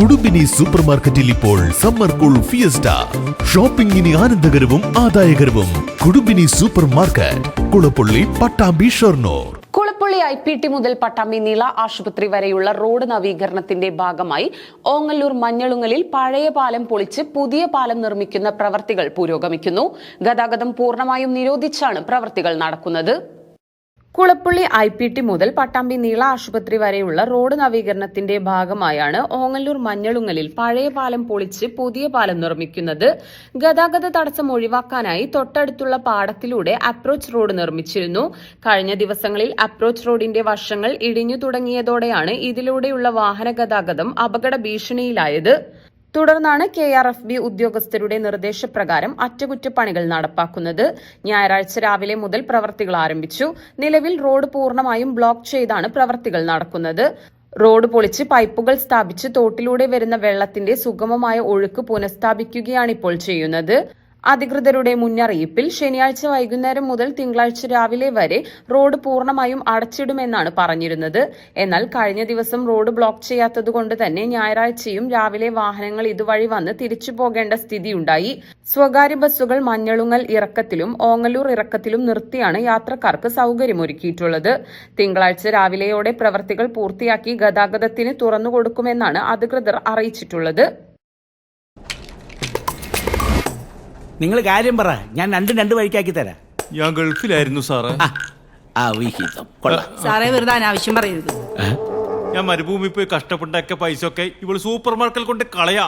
കുടുംബിനി super മാർക്കറ്റിൽ ഇപ്പോൾ summer cool fiesta. ഷോപ്പിംഗിന് ആനന്ദകരവും ആദായകരവും. Kudumbini super market, Kulappully, Pattambi, Shoranur. Kulappully IPT മുതൽ പട്ടാമ്പി നീള ആശുപത്രി വരെയുള്ള റോഡ് നവീകരണത്തിന്റെ ഭാഗമായി ഓങ്ങല്ലൂർ മഞ്ഞളുങ്ങലിൽ പഴയ പാലം പൊളിച്ച് പുതിയ പാലം നിർമ്മിക്കുന്ന പ്രവർത്തികൾ പുരോഗമിക്കുന്നു. ഗതാഗതം പൂർണ്ണമായും നിരോധിച്ചാണ് പ്രവർത്തികൾ നടക്കുന്നത്. കുളപ്പള്ളി IPT മുതൽ പട്ടാമ്പി നീള ആശുപത്രി വരെയുള്ള റോഡ് നവീകരണത്തിന്റെ ഭാഗമായാണ് ഓങ്ങല്ലൂർ മഞ്ഞളുങ്ങലിൽ പഴയ പാലം പൊളിച്ച് പുതിയ പാലം നിർമ്മിക്കുന്നത്. ഗതാഗത തടസ്സം ഒഴിവാക്കാനായി തൊട്ടടുത്തുള്ള പാടത്തിലൂടെ അപ്രോച്ച് റോഡ് നിർമ്മിച്ചിരുന്നു. കഴിഞ്ഞ ദിവസങ്ങളിൽ അപ്രോച്ച് റോഡിന്റെ വശങ്ങൾ ഇടിഞ്ഞു തുടങ്ങിയതോടെയാണ് ഇതിലൂടെയുള്ള വാഹന ഗതാഗതം അപകട ഭീഷണിയിലായത്. തുടർന്നാണ് KRFB ഉദ്യോഗസ്ഥരുടെ നിർദ്ദേശപ്രകാരം അറ്റകുറ്റപ്പണികൾ നടപ്പാക്കുന്നത്. ഞായറാഴ്ച രാവിലെ മുതൽ പ്രവർത്തികൾ ആരംഭിച്ചു. നിലവിൽ റോഡ് പൂർണ്ണമായും ബ്ലോക്ക് ചെയ്താണ് പ്രവർത്തികൾ നടക്കുന്നത്. റോഡ് പൊളിച്ച് പൈപ്പുകൾ സ്ഥാപിച്ച് തോട്ടിലൂടെ വരുന്ന വെള്ളത്തിന്റെ സുഗമമായ ഒഴുക്ക് പുനഃസ്ഥാപിക്കുകയാണിപ്പോൾ ചെയ്യുന്നത്. അധികൃതരുടെ മുന്നറിയിപ്പിൽ ശനിയാഴ്ച വൈകുന്നേരം മുതൽ തിങ്കളാഴ്ച രാവിലെ വരെ റോഡ് പൂർണ്ണമായും അടച്ചിടുമെന്നാണ് പറഞ്ഞിരുന്നത്. എന്നാൽ കഴിഞ്ഞ ദിവസം റോഡ് ബ്ലോക്ക് ചെയ്യാത്തതുകൊണ്ട് തന്നെ ഞായറാഴ്ചയും രാവിലെ വാഹനങ്ങൾ ഇതുവഴി വന്ന് തിരിച്ചു പോകേണ്ട സ്ഥിതിയുണ്ടായി. സ്വകാര്യ ബസ്സുകൾ മഞ്ഞളുങ്ങൽ ഇറക്കത്തിലും ഓങ്ങല്ലൂർ ഇറക്കത്തിലും നിർത്തിയാണ് യാത്രക്കാർക്ക് സൗകര്യമൊരുക്കിയിട്ടുള്ളത്. തിങ്കളാഴ്ച രാവിലെയോടെ പ്രവൃത്തികൾ പൂർത്തിയാക്കി ഗതാഗതത്തിന് തുറന്നുകൊടുക്കുമെന്നാണ് അധികൃതർ അറിയിച്ചിട്ടുള്ളത്. നിങ്ങൾ കാര്യം പറ, ഞാൻ രണ്ട് വഴിക്കാക്കി തരാം. ഞാൻ ഗൾഫിലായിരുന്നു സാറേ. സാറേ വെറുതെ അനാവശ്യം പറയരുത്. ഞാൻ മരുഭൂമി പോയി കഷ്ടപ്പെട്ടാക്കിയ പൈസ ഒക്കെ ഇവള് സൂപ്പർ മാർക്കറ്റിൽ കൊണ്ട് കളയാ.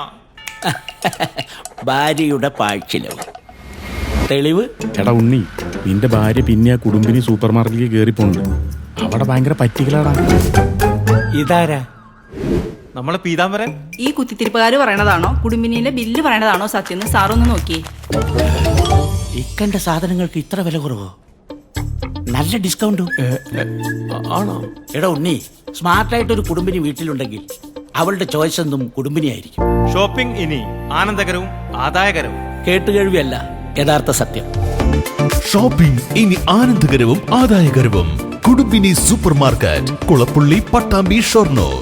ഭാര്യയുടെ പാഴ്ചിലവ് തെളിവ്. എടാ ഉണ്ണി, നിന്റെ ഭാര്യ പിന്നെ ആ കുടുംബിനി സൂപ്പർ മാർക്കറ്റിൽ കയറിപ്പോണ്ട്. അവിടെ ഭയങ്കര പറ്റിക്കലാടാ. ഇതാരാ? നമ്മളെ പീതാംബരൻ. ഈ കുത്തിത്തിരിപ്പുകാർ പറയണതാണോ കുടുംബിനിയിലെ ബില്ല് പറയണതാണോ സത്യം? സാറൊന്ന് നോക്കി. ഇക്കണ്ട സാധനങ്ങൾക്ക് ഇത്ര വില കുറവോ? നല്ല ഡിസ്കൗണ്ടും ആണോ? എടാ ഉണ്ണി, സ്മാർട്ടായിട്ടൊരു കുടുംബിനി വീട്ടിലുണ്ടെങ്കിൽ അവളുടെ ചോയ്സ് എന്തും കുടുംബിനിയായിരിക്കും. ഷോപ്പിംഗ് ഇനി ആനന്ദകരവും ആദായകരവും. കേട്ടുകേഴ്വിയല്ല, യഥാർത്ഥ സത്യം. ഷോപ്പിംഗ് ഇനി ആനന്ദകരവും ആദായകരവും. Kudumbini super market, Kulappully, Pattambi, Shoranur.